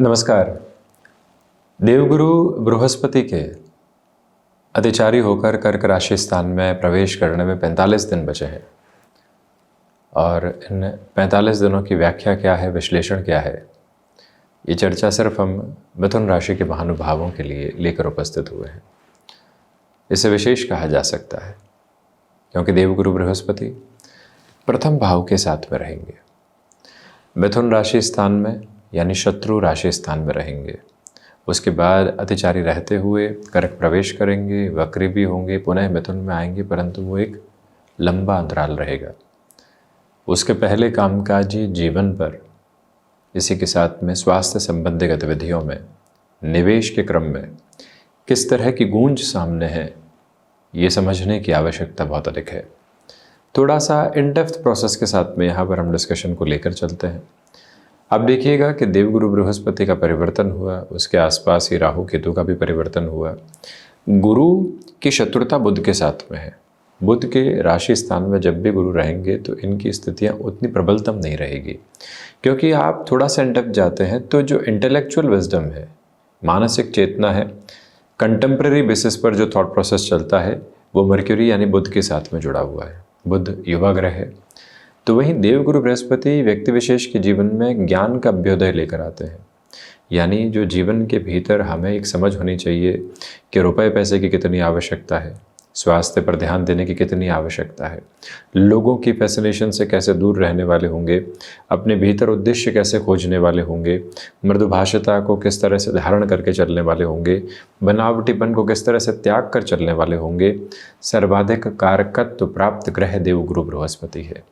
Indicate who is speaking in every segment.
Speaker 1: नमस्कार। देवगुरु बृहस्पति के अतिचारी होकर कर्क राशि स्थान में प्रवेश करने में 45 दिन बचे हैं और इन 45 दिनों की व्याख्या क्या है, विश्लेषण क्या है, ये चर्चा सिर्फ हम मिथुन राशि के महानुभावों के लिए लेकर उपस्थित हुए हैं। इसे विशेष कहा जा सकता है क्योंकि देवगुरु बृहस्पति प्रथम भाव के साथ में रहेंगे, मिथुन राशि स्थान में यानी शत्रु राशि स्थान में रहेंगे। उसके बाद अतिचारी रहते हुए कर्क प्रवेश करेंगे, वक्री भी होंगे, पुनः मिथुन में आएंगे, परंतु वो एक लंबा अंतराल रहेगा। उसके पहले कामकाजी जीवन पर, इसी के साथ में स्वास्थ्य संबंधी गतिविधियों में, निवेश के क्रम में किस तरह की गूंज सामने है, ये समझने की आवश्यकता बहुत अधिक है। थोड़ा सा इन डेप्थ प्रोसेस के साथ में यहाँ पर हम डिस्कशन को लेकर चलते हैं। अब देखिएगा कि देवगुरु बृहस्पति का परिवर्तन हुआ, उसके आसपास ही राहु केतु का भी परिवर्तन हुआ। गुरु की शत्रुता बुध के साथ में है। बुध के राशि स्थान में जब भी गुरु रहेंगे तो इनकी स्थितियां उतनी प्रबलतम नहीं रहेगी, क्योंकि आप थोड़ा सा इन डेप्थ जाते हैं तो जो इंटेलेक्चुअल विजडम है, मानसिक चेतना है, कंटेम्प्रेरी बेसिस पर जो थॉट प्रोसेस चलता है, वो मर्क्यूरी यानी बुध के साथ में जुड़ा हुआ है। बुध युवा ग्रह है, तो वहीं देवगुरु बृहस्पति व्यक्ति विशेष के जीवन में ज्ञान का अभ्युदय लेकर आते हैं। यानी जो जीवन के भीतर हमें एक समझ होनी चाहिए कि रुपए पैसे की कितनी आवश्यकता है, स्वास्थ्य पर ध्यान देने की कितनी आवश्यकता है, लोगों की फैसिनेशन से कैसे दूर रहने वाले होंगे, अपने भीतर उद्देश्य कैसे खोजने वाले होंगे, मृदुभाषिता को किस तरह से धारण करके चलने वाले होंगे, बनावटीपन को किस तरह से त्याग कर चलने वाले होंगे। सर्वाधिक कारकत्व प्राप्त ग्रह देवगुरु बृहस्पति है।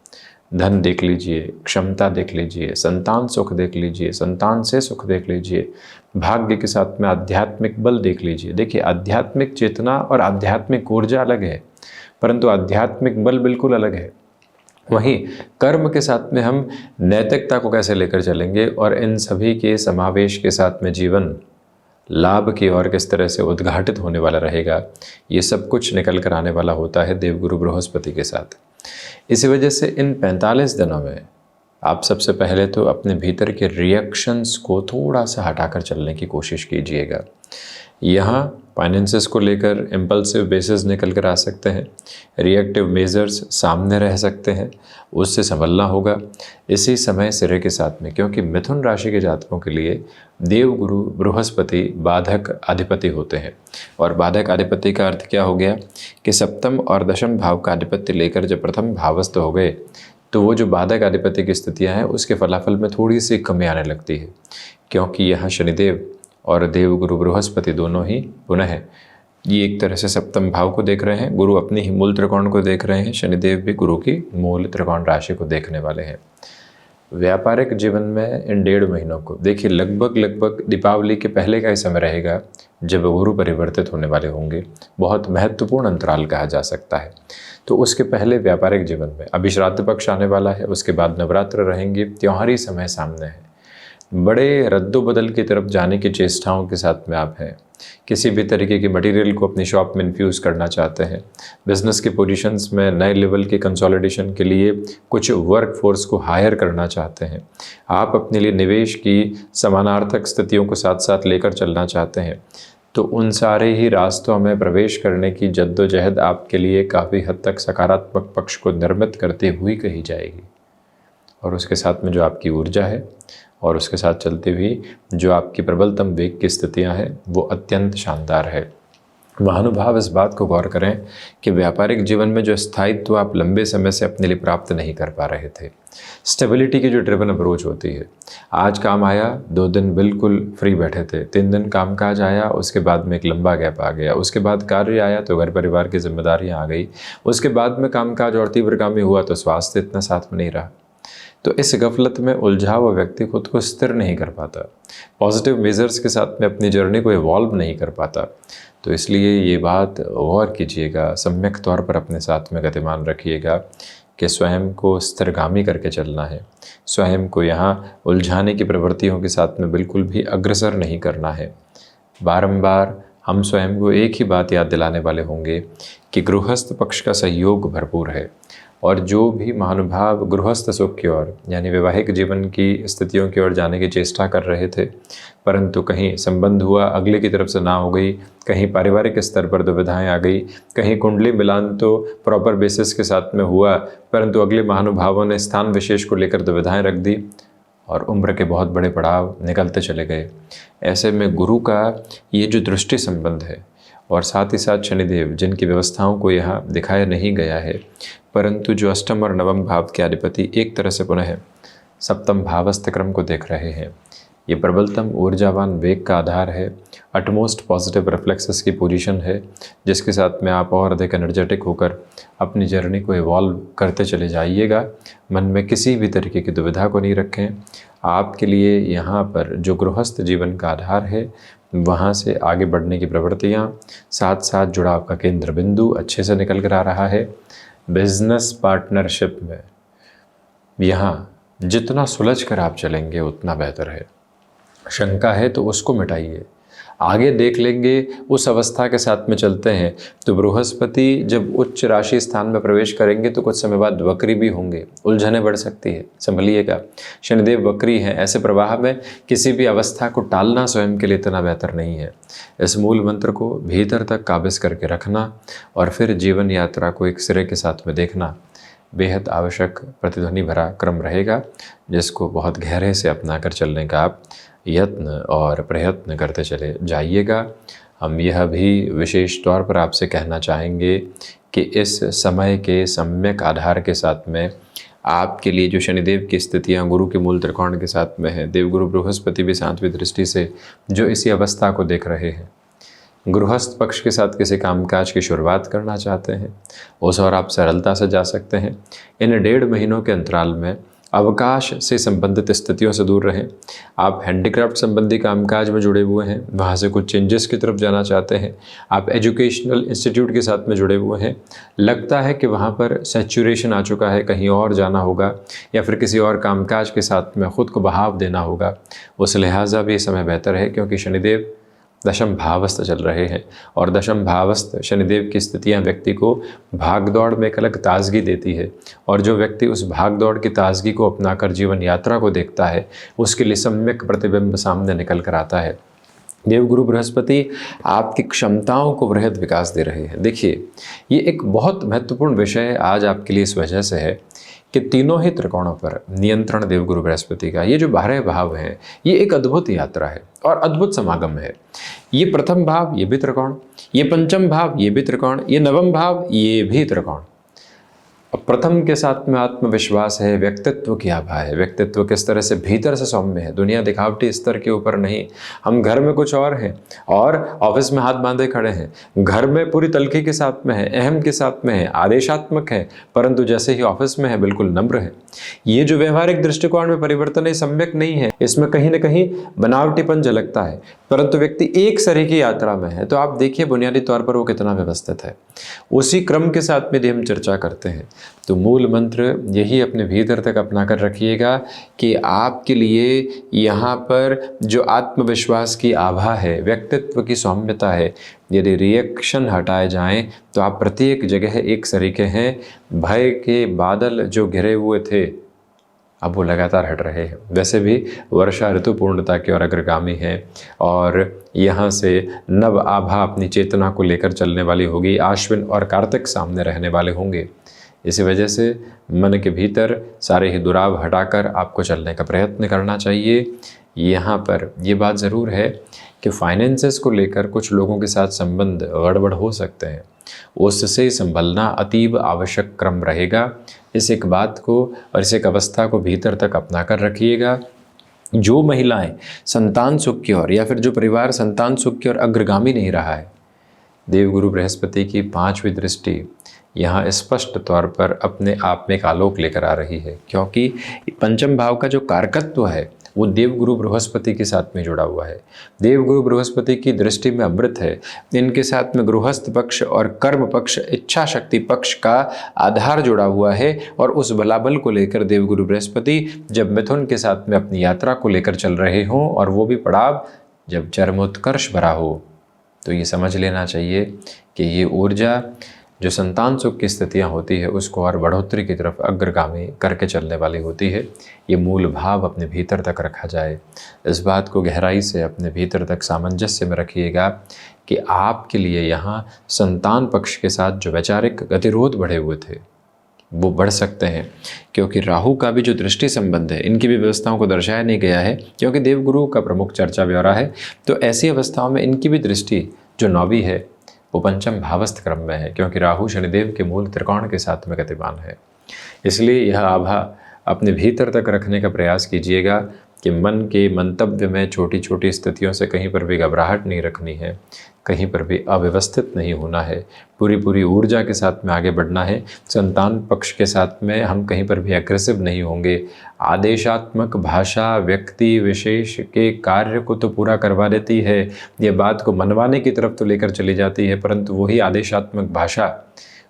Speaker 1: धन देख लीजिए, क्षमता देख लीजिए, संतान सुख देख लीजिए, संतान से सुख देख लीजिए, भाग्य के साथ में आध्यात्मिक बल देख लीजिए। देखिए, आध्यात्मिक चेतना और आध्यात्मिक ऊर्जा अलग है, परंतु आध्यात्मिक बल बिल्कुल अलग है। वहीं कर्म के साथ में हम नैतिकता को कैसे लेकर चलेंगे और इन सभी के समावेश के साथ में जीवन लाभ की ओर किस तरह से उद्घाटित होने वाला रहेगा, ये सब कुछ निकल कर आने वाला होता है देवगुरु बृहस्पति के साथ। इसी वजह से इन 45 दिनों में आप सबसे पहले तो अपने भीतर के रिएक्शंस को थोड़ा सा हटाकर चलने की कोशिश कीजिएगा। यहाँ फाइनेंसेस को लेकर इम्पल्सिव बेसिस निकल कर आ सकते हैं, रिएक्टिव मेजर्स सामने रह सकते हैं, उससे संभलना होगा इसी समय सिरे के साथ में, क्योंकि मिथुन राशि के जातकों के लिए देवगुरु बृहस्पति बाधक अधिपति होते हैं। और बाधक अधिपति का अर्थ क्या हो गया कि सप्तम और दशम भाव का अधिपति लेकर जब प्रथम भावस्थ हो गए तो वो जो बाधक अधिपति की स्थितियाँ हैं उसके फलाफल में थोड़ी सी कमी आने लगती है, क्योंकि यहाँ शनिदेव और देवगुरु बृहस्पति दोनों ही पुनः ये एक तरह से सप्तम भाव को देख रहे हैं, गुरु अपनी ही मूल त्रिकोण को देख रहे हैं, शनिदेव भी गुरु की मूल त्रिकोण राशि को देखने वाले हैं। व्यापारिक जीवन में इन 1.5 महीनों को देखिए, लगभग दीपावली के पहले का ही समय रहेगा जब गुरु परिवर्तित होने वाले होंगे। बहुत महत्वपूर्ण अंतराल कहा जा सकता है। तो उसके पहले व्यापारिक जीवन में अभी श्राद्ध पक्ष आने वाला है, उसके बाद नवरात्र रहेंगे, त्योहारी समय सामने है, बड़े रद्दोबदल की तरफ जाने की चेष्टाओं के साथ में आप हैं। किसी भी तरीके की मटेरियल को अपनी शॉप में इन्फ्यूज़ करना चाहते हैं, बिजनेस के पोजीशंस में नए लेवल के कंसोलिडेशन के लिए कुछ वर्क फोर्स को हायर करना चाहते हैं, आप अपने लिए निवेश की समानार्थक स्थितियों को साथ साथ लेकर चलना चाहते हैं, तो उन सारे ही रास्तों में प्रवेश करने की जद्दोजहद आपके लिए काफ़ी हद तक सकारात्मक पक्ष को निर्मित करती हुई कही जाएगी। और उसके साथ में जो आपकी ऊर्जा है और उसके साथ चलते हुए जो आपकी प्रबलतम वेग की स्थितियां हैं वो अत्यंत शानदार है। महानुभाव इस बात को गौर करें कि व्यापारिक जीवन में जो स्थायित्व आप लंबे समय से अपने लिए प्राप्त नहीं कर पा रहे थे, स्टेबिलिटी की जो ड्रिवन अप्रोच होती है, आज काम आया, 2 दिन बिल्कुल फ्री बैठे थे, 3 दिन कामकाज आया, उसके बाद में एक लंबा गैप आ गया, उसके बाद कार्य आया तो घर परिवार की जिम्मेदारियाँ आ गई, उसके बाद में कामकाज और तीव्रगामी हुआ तो स्वास्थ्य इतना साथ में नहीं रहा। तो इस गफलत में उलझा हुआ व्यक्ति खुद को स्थिर नहीं कर पाता, पॉजिटिव मेजर्स के साथ में अपनी जर्नी को इवॉल्व नहीं कर पाता। तो इसलिए ये बात गौर कीजिएगा, सम्यक तौर पर अपने साथ में गतिमान रखिएगा कि स्वयं को स्थिरगामी करके चलना है, स्वयं को यहाँ उलझाने की प्रवृत्तियों के साथ में बिल्कुल भी अग्रसर नहीं करना है। बारंबार हम स्वयं को एक ही बात याद दिलाने वाले होंगे कि गृहस्थ पक्ष का सहयोग भरपूर है, और जो भी महानुभाव गृहस्थ सुख की ओर यानी वैवाहिक जीवन की स्थितियों की ओर जाने की चेष्टा कर रहे थे, परंतु कहीं संबंध हुआ अगले की तरफ से ना हो गई, कहीं पारिवारिक स्तर पर दुविधाएं आ गई, कहीं कुंडली मिलान तो प्रॉपर बेसिस के साथ में हुआ परंतु अगले महानुभावों ने स्थान विशेष को लेकर दुविधाएं रख दी और उम्र के बहुत बड़े पड़ाव निकलते चले गए। ऐसे में गुरु का ये जो दृष्टि संबंध है और साथ ही साथ शनिदेव जिनकी व्यवस्थाओं को यहाँ दिखाया नहीं गया है, परंतु जो अष्टम और नवम भाव के अधिपति एक तरह से पुनः सप्तम भावस्थ क्रम को देख रहे हैं, ये प्रबलतम ऊर्जावान वेग का आधार है, अटमोस्ट पॉजिटिव रिफ्लेक्सेस की पोजीशन है, जिसके साथ में आप और अधिक एनर्जेटिक होकर अपनी जर्नी को इवॉल्व करते चले जाइएगा। मन में किसी भी तरीके की दुविधा को नहीं रखें। आपके लिए यहाँ पर जो गृहस्थ जीवन का आधार है वहाँ से आगे बढ़ने की प्रवृत्तियाँ, साथ साथ जुड़ाव का केंद्र बिंदु अच्छे से निकल कर आ रहा है। बिजनेस पार्टनरशिप में यहाँ जितना सुलझ कर आप चलेंगे उतना बेहतर है। शंका है तो उसको मिटाइए, आगे देख लेंगे। उस अवस्था के साथ में चलते हैं तो बृहस्पति जब उच्च राशि स्थान में प्रवेश करेंगे तो कुछ समय बाद वक्री भी होंगे, उलझने बढ़ सकती है, संभलिएगा। शनिदेव वक्री हैं, ऐसे प्रवाह में किसी भी अवस्था को टालना स्वयं के लिए इतना बेहतर नहीं है। इस मूल मंत्र को भीतर तक काबिज करके रखना और फिर जीवन यात्रा को एक सिरे के साथ में देखना बेहद आवश्यक प्रतिध्वनि भरा क्रम रहेगा, जिसको बहुत गहरे से अपना कर चलने का आप यत्न और प्रयत्न करते चले जाइएगा। हम यह भी विशेष तौर पर आपसे कहना चाहेंगे कि इस समय के सम्यक आधार के साथ में आपके लिए जो शनिदेव की स्थितियां गुरु के मूल त्रिकोण के साथ में है, देवगुरु बृहस्पति भी 7वीं दृष्टि से जो इसी अवस्था को देख रहे हैं, गृहस्थ पक्ष के साथ किसी कामकाज की शुरुआत करना चाहते हैं उस और आप सरलता से जा सकते हैं। इन 1.5 महीनों के अंतराल में अवकाश से संबंधित स्थितियों से दूर रहें। आप हैंडीक्राफ्ट संबंधी कामकाज में जुड़े हुए हैं, वहाँ से कुछ चेंजेस की तरफ जाना चाहते हैं, आप एजुकेशनल इंस्टीट्यूट के साथ में जुड़े हुए हैं, लगता है कि वहाँ पर सैचुरेशन आ चुका है, कहीं और जाना होगा या फिर किसी और कामकाज के साथ में ख़ुद को बहाव देना होगा, उस लिहाजा भी समय बेहतर है क्योंकि शनिदेव दशम भावस्थ चल रहे हैं और दशम भावस्थ शनिदेव की स्थितियां व्यक्ति को भागदौड़ में एक अलग ताजगी देती है और जो व्यक्ति उस भागदौड़ की ताजगी को अपनाकर जीवन यात्रा को देखता है उसके लिए सम्यक प्रतिबिंब सामने निकल कर आता है। देवगुरु बृहस्पति आपकी क्षमताओं को वृहद विकास दे रहे हैं। देखिए, ये एक बहुत महत्वपूर्ण विषय आज आपके लिए इस वजह से है कि तीनों ही त्रिकोणों पर नियंत्रण देवगुरु बृहस्पति का, ये जो 12 भाव हैं, ये एक अद्भुत यात्रा है और अद्भुत समागम है। ये प्रथम भाव, ये भी त्रिकोण, ये पंचम भाव, ये भी त्रिकोण, ये नवम भाव, ये भी त्रिकोण। अब प्रथम के साथ में आत्मविश्वास है, व्यक्तित्व की आभा है। व्यक्तित्व किस तरह से भीतर से सौम्य है, दुनिया दिखावटी स्तर के ऊपर नहीं। हम घर में कुछ और हैं और ऑफिस में हाथ बांधे खड़े हैं, घर में पूरी तलखी के साथ में है, अहम के साथ में है, आदेशात्मक है, परंतु जैसे ही ऑफिस में है बिल्कुल नम्र है। ये जो व्यवहारिक दृष्टिकोण में परिवर्तन है सम्यक नहीं है, इसमें कहीं ना कहीं बनावटीपन झलकता है, परंतु व्यक्ति एक सरी की यात्रा में है। तो आप देखिए बुनियादी तौर पर वो कितना व्यवस्थित है। उसी क्रम के साथ में यदि हम चर्चा करते हैं तो मूल मंत्र यही अपने भीतर तक अपना कर रखिएगा कि आपके लिए यहाँ पर जो आत्मविश्वास की आभा है, व्यक्तित्व की सौम्यता है, यदि रिएक्शन हटाए जाएं तो आप प्रत्येक जगह एक सरीके हैं। भय के बादल जो घिरे हुए थे अब वो लगातार हट रहे हैं। वैसे भी वर्षा ऋतु पूर्णता की ओर अग्रगामी है और यहाँ से नव आभा अपनी चेतना को लेकर चलने वाली होगी। आश्विन और कार्तिक सामने रहने वाले होंगे। इसी वजह से मन के भीतर सारे ही दुराव हटाकर आपको चलने का प्रयत्न करना चाहिए। यहाँ पर ये बात ज़रूर है कि फाइनेंसेस को लेकर कुछ लोगों के साथ संबंध गड़बड़ हो सकते हैं, उससे संभलना अतीब आवश्यक क्रम रहेगा। इस एक बात को और इस एक अवस्था को भीतर तक अपना कर रखिएगा। जो महिलाएं संतान सुख की ओर या फिर जो परिवार संतान सुख की ओर अग्रगामी नहीं रहा है, देवगुरु बृहस्पति की 5वीं दृष्टि यहाँ स्पष्ट तौर पर अपने आप में एक आलोक लेकर आ रही है, क्योंकि पंचम भाव का जो कारकत्व है वो देवगुरु बृहस्पति के साथ में जुड़ा हुआ है। देवगुरु बृहस्पति की दृष्टि में अमृत है। इनके साथ में गृहस्थ पक्ष और कर्म पक्ष, इच्छा शक्ति पक्ष का आधार जुड़ा हुआ है और उस बलाबल को लेकर देवगुरु बृहस्पति जब मिथुन के साथ में अपनी यात्रा को लेकर चल रहे हों और वो भी पड़ाव जब चरमोत्कर्ष भरा हो, तो ये समझ लेना चाहिए कि ये ऊर्जा जो संतान सुख की स्थितियाँ होती है उसको और बढ़ोतरी की तरफ अग्रगामी करके चलने वाली होती है। ये मूल भाव अपने भीतर तक रखा जाए। इस बात को गहराई से अपने भीतर तक सामंजस्य में रखिएगा कि आपके लिए यहाँ संतान पक्ष के साथ जो वैचारिक गतिरोध बढ़े हुए थे वो बढ़ सकते हैं, क्योंकि राहु का भी जो दृष्टि संबंध है, इनकी भी व्यवस्थाओं को दर्शाया नहीं गया है, क्योंकि देवगुरु का प्रमुख चर्चा ब्यौरा है। तो ऐसी अवस्थाओं में इनकी भी दृष्टि जो 9वीं है वो पंचम भावस्थ क्रम में है, क्योंकि राहु शनिदेव के मूल त्रिकोण के साथ में गतिमान है। इसलिए यह आभा अपने भीतर तक रखने का प्रयास कीजिएगा कि मन के मंतव्य में छोटी छोटी स्थितियों से कहीं पर भी घबराहट नहीं रखनी है, कहीं पर भी अव्यवस्थित नहीं होना है, पूरी ऊर्जा के साथ में आगे बढ़ना है। संतान पक्ष के साथ में हम कहीं पर भी एग्रेसिव नहीं होंगे। आदेशात्मक भाषा व्यक्ति विशेष के कार्य को तो पूरा करवा देती है, ये बात को मनवाने की तरफ तो लेकर चली जाती है, परंतु वही आदेशात्मक भाषा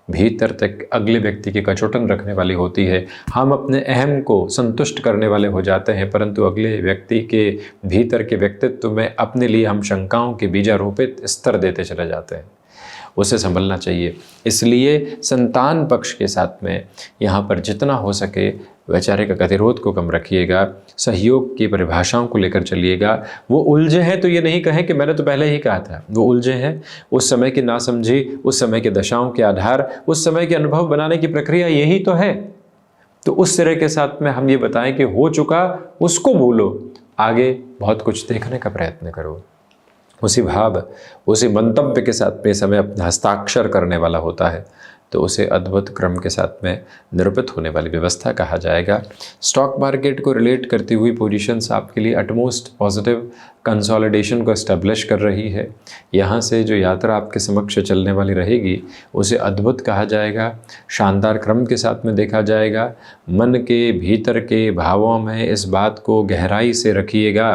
Speaker 1: भीतर तक अगले व्यक्ति की कचोटन रखने वाली होती है। हम अपने अहम को संतुष्ट करने वाले हो जाते हैं, परंतु अगले व्यक्ति के भीतर के व्यक्तित्व में अपने लिए हम शंकाओं के बीजारोपित स्तर देते चले जाते हैं। उसे संभलना चाहिए। इसलिए संतान पक्ष के साथ में यहाँ पर जितना हो सके वैचारिक गतिरोध को कम रखिएगा, सहयोग की परिभाषाओं को लेकर चलिएगा। वो उलझे हैं तो ये नहीं कहें कि मैंने तो पहले ही कहा था, वो उलझे हैं उस समय की नासमझी, उस समय के दशाओं के आधार, उस समय के अनुभव बनाने की प्रक्रिया यही तो है। तो उस सिरे के साथ में हम ये बताएं कि हो चुका उसको भूलो, आगे बहुत कुछ देखने का प्रयत्न करो। उसी भाव उसी मंतव्य के साथ में समय अपना हस्ताक्षर करने वाला होता है, तो उसे अद्भुत क्रम के साथ में निरूपित होने वाली व्यवस्था कहा जाएगा। स्टॉक मार्केट को रिलेट करती हुई पोजीशंस आपके लिए अटमोस्ट पॉजिटिव कंसोलिडेशन को एस्टेब्लिश कर रही है। यहाँ से जो यात्रा आपके समक्ष चलने वाली रहेगी उसे अद्भुत कहा जाएगा, शानदार क्रम के साथ में देखा जाएगा। मन के भीतर के भावों में इस बात को गहराई से रखिएगा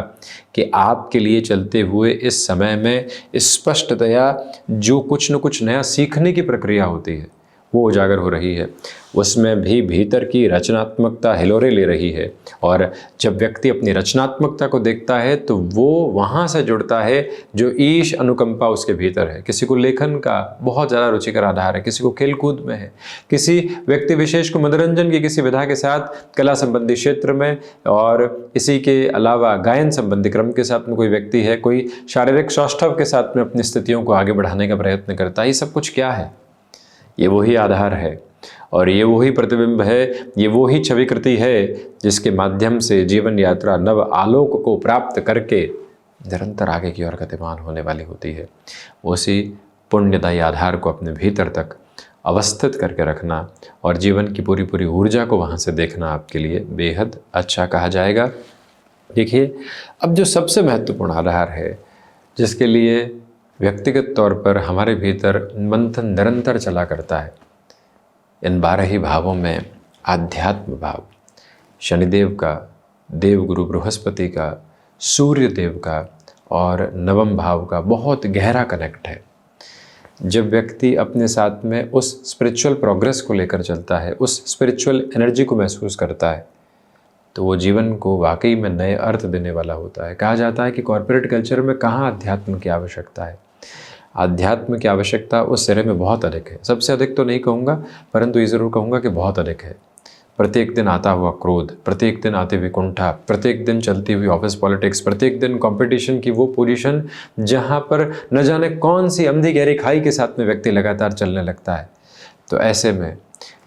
Speaker 1: कि आपके लिए चलते हुए इस समय में स्पष्टतया जो कुछ न कुछ नया सीखने की प्रक्रिया होती है वो उजागर हो रही है। उसमें भी भीतर की रचनात्मकता हिलोरे ले रही है, और जब व्यक्ति अपनी रचनात्मकता को देखता है तो वो वहाँ से जुड़ता है जो ईश अनुकंपा उसके भीतर है। किसी को लेखन का बहुत ज़्यादा रुचिकर आधार है, किसी को खेलकूद में है, किसी व्यक्ति विशेष को मनोरंजन की किसी विधा के साथ कला संबंधी क्षेत्र में, और इसी के अलावा गायन संबंधी क्रम के साथ में कोई व्यक्ति है, कोई शारीरिक सौष्ठव के साथ में अपनी स्थितियों को आगे बढ़ाने का प्रयत्न करता है। ये सब कुछ क्या है? ये वही आधार है और ये वही प्रतिबिंब है, ये वही छविकृति है जिसके माध्यम से जीवन यात्रा नव आलोक को प्राप्त करके निरंतर आगे की ओर गतिमान होने वाली होती है। उसी पुण्यदायी आधार को अपने भीतर तक अवस्थित करके रखना और जीवन की पूरी ऊर्जा को वहाँ से देखना आपके लिए बेहद अच्छा कहा जाएगा। देखिए, अब जो सबसे महत्वपूर्ण आधार है जिसके लिए व्यक्तिगत तौर पर हमारे भीतर मंथन निरंतर चला करता है, इन 12 ही भावों में आध्यात्म भाव, शनिदेव का, देवगुरु बृहस्पति का, सूर्य देव का और नवम भाव का बहुत गहरा कनेक्ट है। जब व्यक्ति अपने साथ में उस स्पिरिचुअल प्रोग्रेस को लेकर चलता है, उस स्पिरिचुअल एनर्जी को महसूस करता है, तो वो जीवन को वाकई में नए अर्थ देने वाला होता है। कहा जाता है कि कॉर्पोरेट कल्चर में कहाँ अध्यात्म की आवश्यकता है। अध्यात्म की आवश्यकता उस सिरे में बहुत अधिक है। सबसे अधिक तो नहीं कहूँगा, परंतु ये ज़रूर कहूँगा कि बहुत अधिक है। प्रत्येक दिन आता हुआ क्रोध, प्रत्येक दिन आती हुई कुंठा, प्रत्येक दिन चलती हुई ऑफिस पॉलिटिक्स, प्रत्येक दिन कंपटीशन की वो पोजीशन जहाँ पर न जाने कौन सी अंधी गहरी खाई के साथ में व्यक्ति लगातार चलने लगता है। तो ऐसे में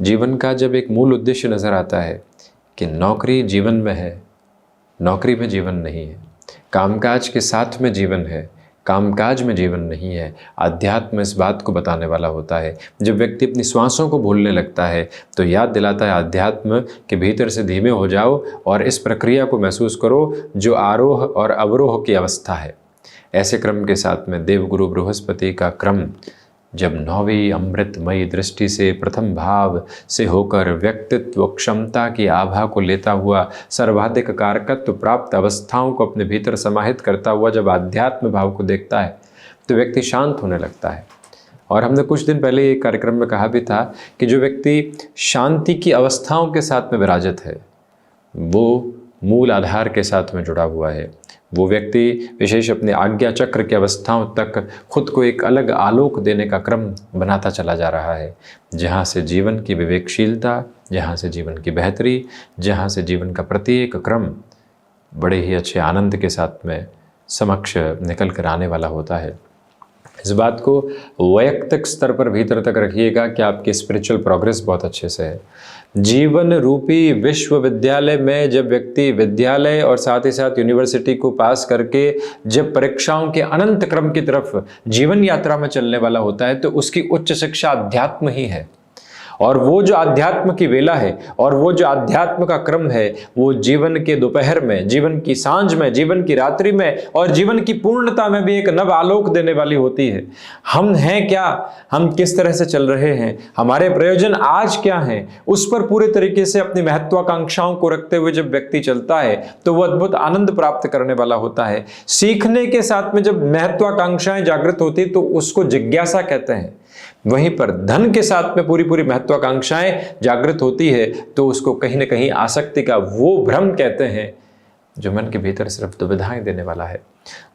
Speaker 1: जीवन का जब एक मूल उद्देश्य नज़र आता है कि नौकरी जीवन में है, नौकरी में जीवन नहीं है, कामकाज के साथ में जीवन है, कामकाज में जीवन नहीं है, अध्यात्म इस बात को बताने वाला होता है। जब व्यक्ति अपनी श्वासों को भूलने लगता है तो याद दिलाता है अध्यात्म के भीतर से धीमे हो जाओ और इस प्रक्रिया को महसूस करो जो आरोह और अवरोह की अवस्था है। ऐसे क्रम के साथ में देवगुरु बृहस्पति का क्रम जब 9वीं अमृतमयी दृष्टि से प्रथम भाव से होकर व्यक्तित्व क्षमता की आभा को लेता हुआ सर्वाधिक कारकत्व प्राप्त अवस्थाओं को अपने भीतर समाहित करता हुआ जब आध्यात्म भाव को देखता है तो व्यक्ति शांत होने लगता है। और हमने कुछ दिन पहले एक कार्यक्रम में कहा भी था कि जो व्यक्ति शांति की अवस्थाओं के साथ में विराजित है वो मूल आधार के साथ में जुड़ा हुआ है, वो व्यक्ति विशेष अपने आज्ञा चक्र की अवस्थाओं तक खुद को एक अलग आलोक देने का क्रम बनाता चला जा रहा है, जहाँ से जीवन की विवेकशीलता, जहाँ से जीवन की बेहतरी, जहाँ से जीवन का प्रत्येक क्रम बड़े ही अच्छे आनंद के साथ में समक्ष निकल कर आने वाला होता है। इस बात को वैयक्तिक स्तर पर भीतर तक रखिएगा कि आपकी स्पिरिचुअल प्रोग्रेस बहुत अच्छे से है। जीवन रूपी विश्वविद्यालय में जब व्यक्ति विद्यालय और साथ ही साथ यूनिवर्सिटी को पास करके जब परीक्षाओं के अनंत क्रम की तरफ जीवन यात्रा में चलने वाला होता है, तो उसकी उच्च शिक्षा अध्यात्म ही है। और वो जो अध्यात्म की वेला है और वो जो अध्यात्म का क्रम है, वो जीवन के दोपहर में, जीवन की सांझ में, जीवन की रात्रि में और जीवन की पूर्णता में भी एक नव आलोक देने वाली होती है। हम हैं क्या, हम किस तरह से चल रहे हैं, हमारे प्रयोजन आज क्या हैं, उस पर पूरे तरीके से अपनी महत्वाकांक्षाओं को रखते हुए जब व्यक्ति चलता है तो वो अद्भुत आनंद प्राप्त करने वाला होता है। सीखने के साथ में जब महत्वाकांक्षाएं जागृत होती तो उसको जिज्ञासा कहते हैं। वहीं पर धन के साथ में पूरी पूरी महत्वाकांक्षाएं जागृत होती है तो उसको कहीं ना कहीं आसक्ति का वो भ्रम कहते हैं, जो मन के भीतर सिर्फ दुविधाएं देने वाला है।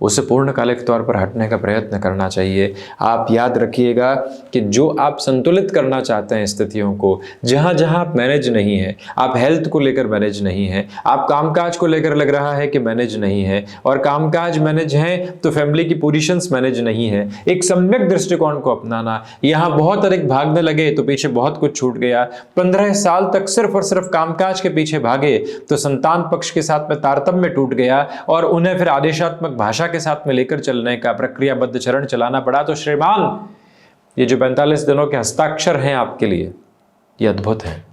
Speaker 1: उसे पूर्णकालिक तौर पर हटने का प्रयत्न करना चाहिए। आप याद रखिएगा कि जो आप संतुलित करना चाहते हैं स्थितियों को, जहाँ जहाँ आप मैनेज नहीं है, आप हेल्थ को लेकर मैनेज नहीं है, आप कामकाज को लेकर लग रहा है कि मैनेज नहीं है, और कामकाज मैनेज है तो फैमिली की पोजीशंस मैनेज नहीं है, एक सम्यक दृष्टिकोण को अपनाना। यहाँ बहुत अधिक भागने लगे तो पीछे बहुत कुछ छूट गया। 15 साल तक सिर्फ और सिर्फ कामकाज के पीछे भागे तो संतान पक्ष के साथ में तारतम्य टूट गया और उन्हें फिर आदेशात्मक भाषा के साथ में लेकर चलने का प्रक्रियाबद्ध चरण चलाना पड़ा। तो श्रीमान, ये जो 45 दिनों के हस्ताक्षर हैं आपके लिए, ये अद्भुत हैं।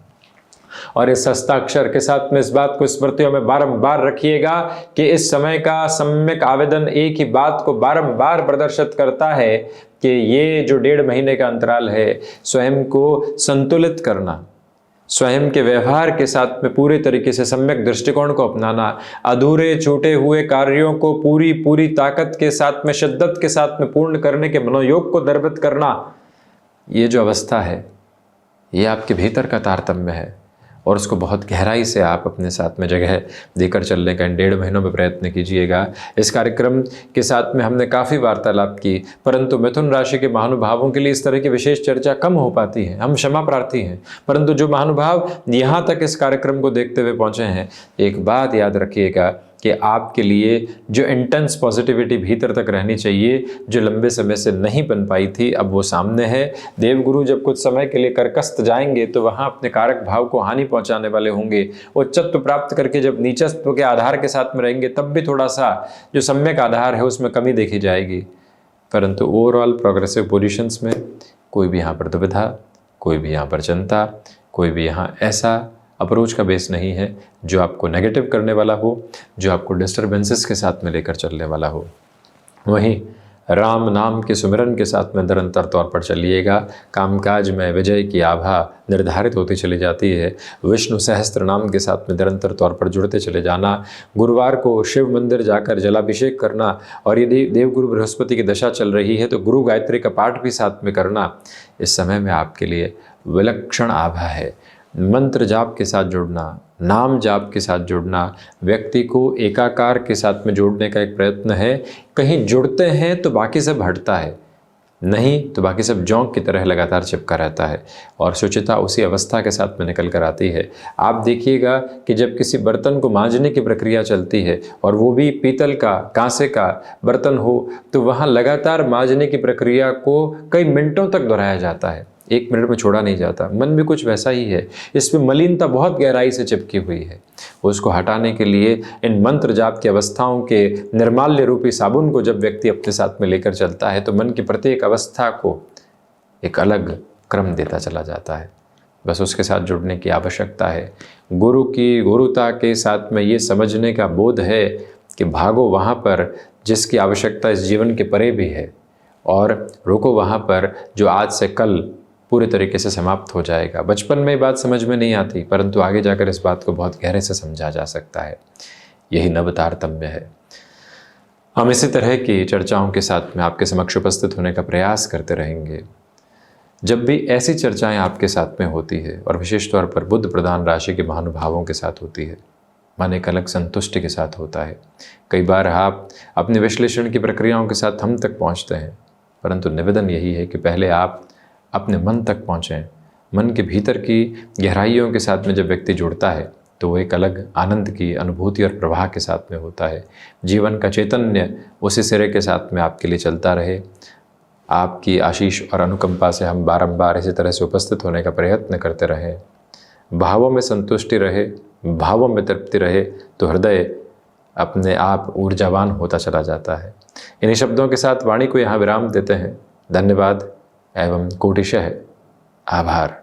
Speaker 1: और इस हस्ताक्षर के साथ में इस बात को स्मृतियों में बारंबार रखिएगा कि इस समय का सम्यक आवेदन एक ही बात को बारंबार प्रदर्शित करता है कि ये जो 1.5 महीने का अंतराल है, स्वयं को संतुलित करना, स्वयं के व्यवहार के साथ में पूरे तरीके से सम्यक दृष्टिकोण को अपनाना, अधूरे छूटे हुए कार्यों को पूरी पूरी ताकत के साथ में, शिद्दत के साथ में पूर्ण करने के मनोयोग को दर्पित करना, ये जो अवस्था है, ये आपके भीतर का तारतम्य है। और उसको बहुत गहराई से आप अपने साथ में जगह देकर चलने का इन 1.5 महीनों में प्रयत्न कीजिएगा। इस कार्यक्रम के साथ में हमने काफ़ी वार्तालाप की, परंतु मिथुन राशि के महानुभावों के लिए इस तरह की विशेष चर्चा कम हो पाती है। हम क्षमा प्रार्थी हैं, परंतु जो महानुभाव यहाँ तक इस कार्यक्रम को देखते हुए पहुँचे हैं, एक बात याद रखिएगा कि आपके लिए जो इंटेंस पॉजिटिविटी भीतर तक रहनी चाहिए, जो लंबे समय से नहीं बन पाई थी, अब वो सामने है। देवगुरु जब कुछ समय के लिए करकस्त जाएंगे तो वहाँ अपने कारक भाव को हानि पहुँचाने वाले होंगे। उच्चत्व प्राप्त करके जब नीचत्व के आधार के साथ में रहेंगे तब भी थोड़ा सा जो सम्यक आधार है उसमें कमी देखी जाएगी, परंतु ओवरऑल प्रोग्रेसिव पोजिशंस में कोई भी यहाँ पर दुविधा, कोई भी यहाँ पर चिंता, कोई भी यहाँ ऐसा अप्रोच का बेस नहीं है जो आपको नेगेटिव करने वाला हो, जो आपको डिस्टर्बेंसेस के साथ में लेकर चलने वाला हो। वहीं राम नाम के सुमिरन के साथ में निरंतर तौर पर चलिएगा। कामकाज में विजय की आभा निर्धारित होती चली जाती है। विष्णु सहस्त्र नाम के साथ में निरंतर तौर पर जुड़ते चले जाना। गुरुवार को शिव मंदिर जाकर जलाभिषेक करना, और यदि देवगुरु बृहस्पति की दशा चल रही है तो गुरु गायत्री का पाठ भी साथ में करना इस समय में आपके लिए विलक्षण आभा है। मंत्र जाप के साथ जुड़ना, नाम जाप के साथ जुड़ना व्यक्ति को एकाकार के साथ में जोड़ने का एक प्रयत्न है। कहीं जुड़ते हैं तो बाकी सब हटता है, नहीं तो बाकी सब जौंक की तरह लगातार चिपका रहता है, और शुचिता उसी अवस्था के साथ में निकल कर आती है। आप देखिएगा कि जब किसी बर्तन को मांजने की प्रक्रिया चलती है, और वो भी पीतल का, कांसे का बर्तन हो, तो वहाँ लगातार मांजने की प्रक्रिया को कई मिनटों तक दोहराया जाता है, 1 मिनट में छोड़ा नहीं जाता। मन भी कुछ वैसा ही है, इसमें मलिनता बहुत गहराई से चिपकी हुई है। उसको हटाने के लिए इन मंत्र जाप की अवस्थाओं के निर्माल्य रूपी साबुन को जब व्यक्ति अपने साथ में लेकर चलता है तो मन की प्रत्येक अवस्था को एक अलग क्रम देता चला जाता है। बस उसके साथ जुड़ने की आवश्यकता है। गुरु की गुरुता के साथ में ये समझने का बोध है कि भागो वहाँ पर जिसकी आवश्यकता इस जीवन के परे भी है, और रुको वहाँ पर जो आज से कल पूरे तरीके से समाप्त हो जाएगा। बचपन में बात समझ में नहीं आती, परंतु आगे जाकर इस बात को बहुत गहरे से समझा जा सकता है। यही नव तारतम्य है। हम इसी तरह की चर्चाओं के साथ में आपके समक्ष उपस्थित होने का प्रयास करते रहेंगे। जब भी ऐसी चर्चाएं आपके साथ में होती है, और विशेष तौर पर बुध प्रधान राशि के महानुभावों के साथ होती है, मन एक अलग संतुष्टि के साथ होता है। कई बार आप अपने विश्लेषण की प्रक्रियाओं के साथ हम तक पहुंचते हैं, परंतु निवेदन यही है कि पहले आप अपने मन तक पहुँचें। मन के भीतर की गहराइयों के साथ में जब व्यक्ति जुड़ता है तो वो एक अलग आनंद की अनुभूति और प्रवाह के साथ में होता है। जीवन का चैतन्य उसी सिरे के साथ में आपके लिए चलता रहे। आपकी आशीष और अनुकंपा से हम बारंबार इसी तरह से उपस्थित होने का प्रयत्न करते रहें। भावों में संतुष्टि रहे, भावों में तृप्ति रहे तो हृदय अपने आप ऊर्जावान होता चला जाता है। इन्हीं शब्दों के साथ वाणी को यहाँ विराम देते हैं। धन्यवाद एवं कोटिशः आभार।